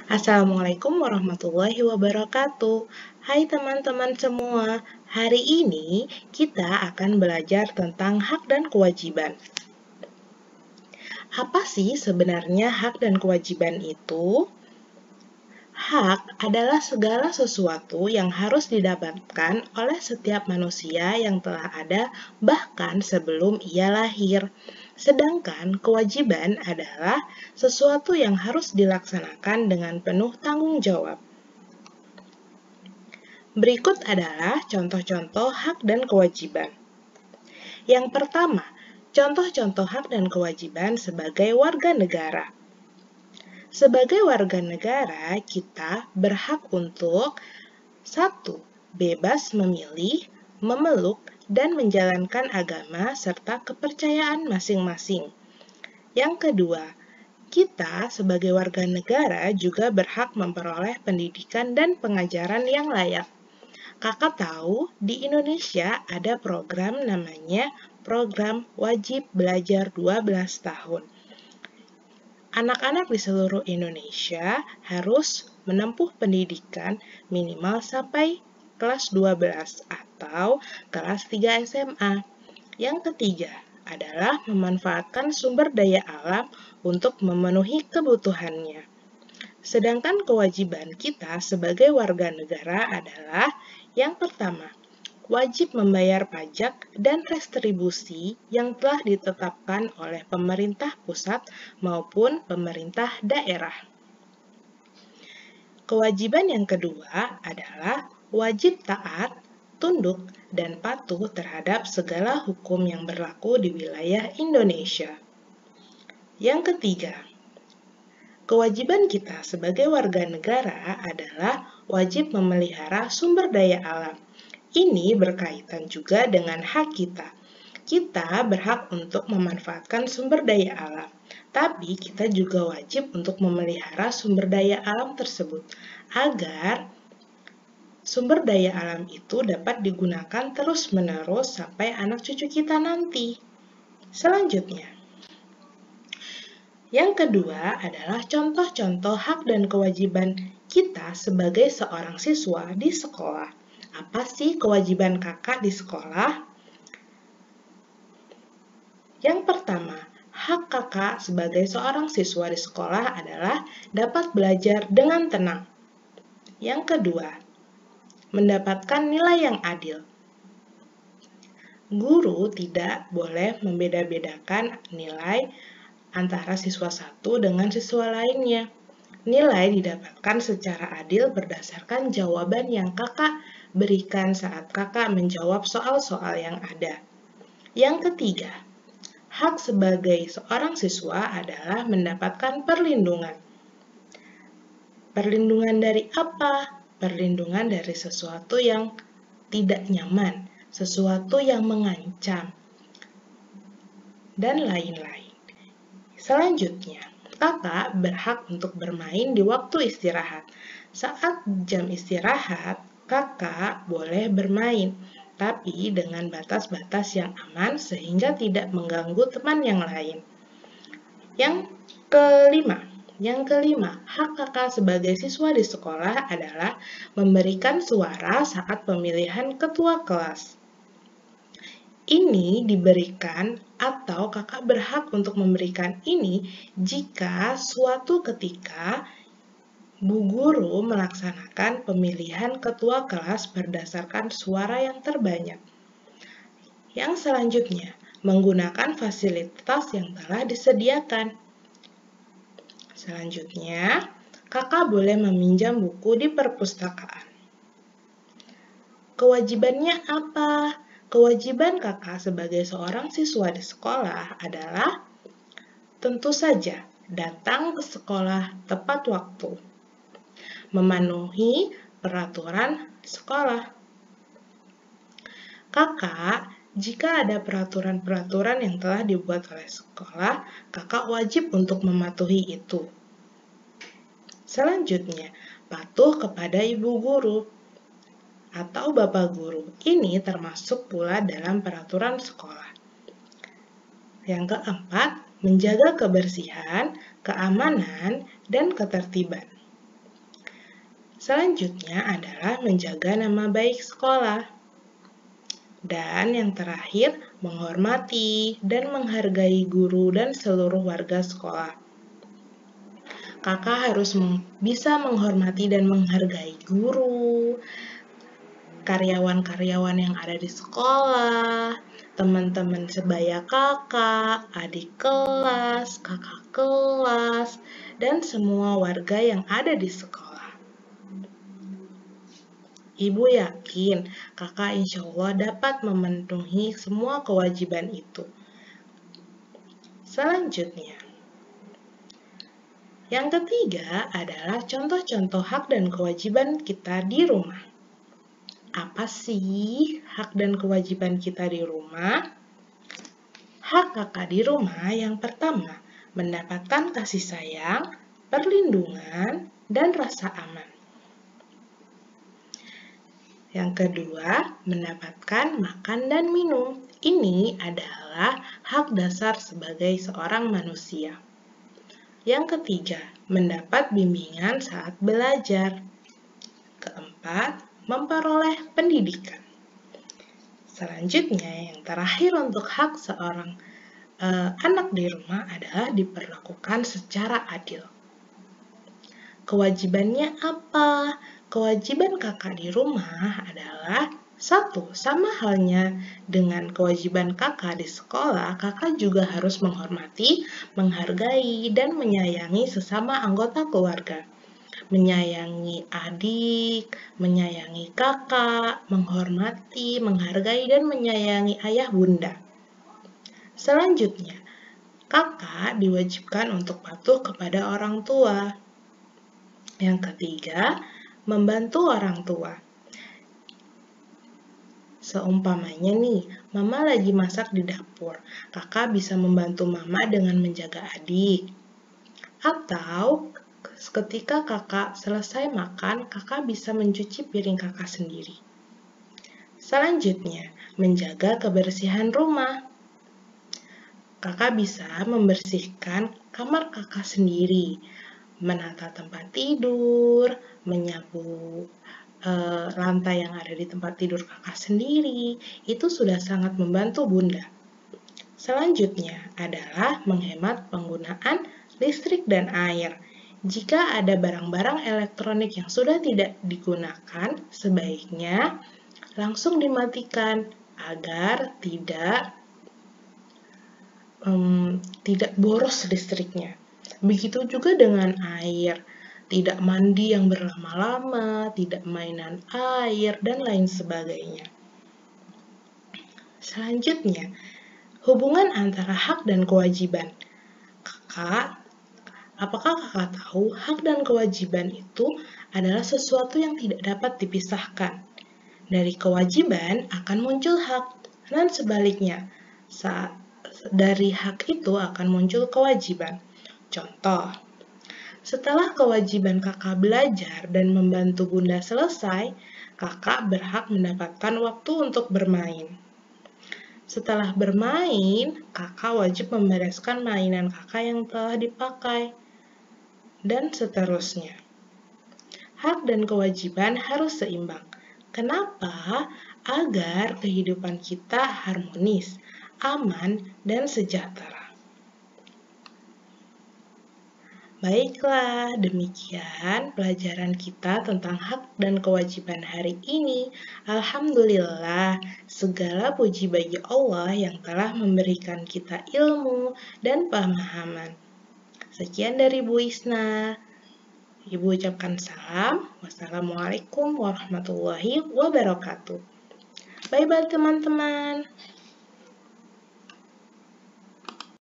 Assalamualaikum warahmatullahi wabarakatuh. Hai teman-teman semua, hari ini kita akan belajar tentang hak dan kewajiban. Apa sih sebenarnya hak dan kewajiban itu? Hak adalah segala sesuatu yang harus didapatkan oleh setiap manusia yang telah ada bahkan sebelum ia lahir. Sedangkan kewajiban adalah sesuatu yang harus dilaksanakan dengan penuh tanggung jawab. Berikut adalah contoh-contoh hak dan kewajiban. Yang pertama, contoh-contoh hak dan kewajiban sebagai warga negara. Sebagai warga negara, kita berhak untuk 1. Bebas memilih, memeluk, dan menjalankan agama serta kepercayaan masing-masing. Yang kedua, kita sebagai warga negara juga berhak memperoleh pendidikan dan pengajaran yang layak. Kakak tahu di Indonesia ada program namanya Program Wajib Belajar 12 tahun. Anak-anak di seluruh Indonesia harus menempuh pendidikan minimal sampai kelas 12 atau kelas 3 SMA. Yang ketiga adalah memanfaatkan sumber daya alam untuk memenuhi kebutuhannya. Sedangkan kewajiban kita sebagai warga negara adalah yang pertama, wajib membayar pajak dan restribusi yang telah ditetapkan oleh pemerintah pusat maupun pemerintah daerah. Kewajiban yang kedua adalah wajib taat, tunduk, dan patuh terhadap segala hukum yang berlaku di wilayah Indonesia. Yang ketiga, kewajiban kita sebagai warga negara adalah wajib memelihara sumber daya alam. Ini berkaitan juga dengan hak kita. Kita berhak untuk memanfaatkan sumber daya alam, tapi kita juga wajib untuk memelihara sumber daya alam tersebut agar sumber daya alam itu dapat digunakan terus-menerus sampai anak cucu kita nanti. Selanjutnya, yang kedua adalah contoh-contoh hak dan kewajiban kita sebagai seorang siswa di sekolah. Apa sih kewajiban kakak di sekolah? Yang pertama, hak kakak sebagai seorang siswa di sekolah adalah dapat belajar dengan tenang. Yang kedua, mendapatkan nilai yang adil. Guru tidak boleh membeda-bedakan nilai antara siswa satu dengan siswa lainnya. Nilai didapatkan secara adil berdasarkan jawaban yang kakak berikan saat kakak menjawab soal-soal yang ada. Yang ketiga, hak sebagai seorang siswa adalah mendapatkan perlindungan. Perlindungan dari apa? Perlindungan dari sesuatu yang tidak nyaman, sesuatu yang mengancam, dan lain-lain. Selanjutnya, kakak berhak untuk bermain di waktu istirahat. Saat jam istirahat, kakak boleh bermain, tapi dengan batas-batas yang aman sehingga tidak mengganggu teman yang lain. Yang kelima, hak kakak sebagai siswa di sekolah adalah memberikan suara saat pemilihan ketua kelas. Ini diberikan atau kakak berhak untuk memberikan ini jika suatu ketika Bu Guru melaksanakan pemilihan ketua kelas berdasarkan suara yang terbanyak. Yang selanjutnya, menggunakan fasilitas yang telah disediakan. Selanjutnya, kakak boleh meminjam buku di perpustakaan. Kewajibannya apa? Kewajiban kakak sebagai seorang siswa di sekolah adalah tentu saja datang ke sekolah tepat waktu, memenuhi peraturan sekolah. Kakak, jika ada peraturan-peraturan yang telah dibuat oleh sekolah, kakak wajib untuk mematuhi itu. Selanjutnya, patuh kepada ibu guru atau bapak guru. Ini termasuk pula dalam peraturan sekolah. Yang keempat, menjaga kebersihan, keamanan, dan ketertiban. Selanjutnya adalah menjaga nama baik sekolah. Dan yang terakhir, menghormati dan menghargai guru dan seluruh warga sekolah. Kakak harus bisa menghormati dan menghargai guru, karyawan-karyawan yang ada di sekolah, teman-teman sebaya kakak, adik kelas, kakak kelas, dan semua warga yang ada di sekolah. Ibu yakin kakak insya Allah dapat memenuhi semua kewajiban itu. Selanjutnya, yang ketiga adalah contoh-contoh hak dan kewajiban kita di rumah. Apa sih hak dan kewajiban kita di rumah? Hak kakak di rumah yang pertama, mendapatkan kasih sayang, perlindungan, dan rasa aman. Yang kedua, mendapatkan makan dan minum. Ini adalah hak dasar sebagai seorang manusia. Yang ketiga, mendapat bimbingan saat belajar. Keempat, memperoleh pendidikan. Selanjutnya, yang terakhir untuk hak seorang anak di rumah adalah diperlakukan secara adil. Kewajibannya apa? Kewajiban kakak di rumah adalah satu, sama halnya dengan kewajiban kakak di sekolah, kakak juga harus menghormati, menghargai, dan menyayangi sesama anggota keluarga. Menyayangi adik, menyayangi kakak, menghormati, menghargai, dan menyayangi ayah bunda. Selanjutnya, kakak diwajibkan untuk patuh kepada orang tua. Yang ketiga, membantu orang tua. Seumpamanya nih, mama lagi masak di dapur. Kakak bisa membantu mama dengan menjaga adik. Atau ketika kakak selesai makan, kakak bisa mencuci piring kakak sendiri. Selanjutnya, menjaga kebersihan rumah. Kakak bisa membersihkan kamar kakak sendiri, menata tempat tidur, menyapu lantai yang ada di tempat tidur kakak sendiri. Itu sudah sangat membantu bunda. Selanjutnya adalah menghemat penggunaan listrik dan air. Jika ada barang-barang elektronik yang sudah tidak digunakan, sebaiknya langsung dimatikan agar tidak boros listriknya. Begitu juga dengan air, tidak mandi yang berlama-lama, tidak mainan air, dan lain sebagainya. Selanjutnya, hubungan antara hak dan kewajiban. Apakah kakak tahu hak dan kewajiban itu adalah sesuatu yang tidak dapat dipisahkan? Dari kewajiban akan muncul hak, dan sebaliknya, dari hak itu akan muncul kewajiban. Contoh, setelah kewajiban kakak belajar dan membantu bunda selesai, kakak berhak mendapatkan waktu untuk bermain. Setelah bermain, kakak wajib membereskan mainan kakak yang telah dipakai, dan seterusnya. Hak dan kewajiban harus seimbang. Kenapa? Agar kehidupan kita harmonis, aman, dan sejahtera. Baiklah, demikian pelajaran kita tentang hak dan kewajiban hari ini. Alhamdulillah, segala puji bagi Allah yang telah memberikan kita ilmu dan pemahaman. Sekian dari Bu Isna. Ibu ucapkan salam. Wassalamualaikum warahmatullahi wabarakatuh. Bye-bye teman-teman.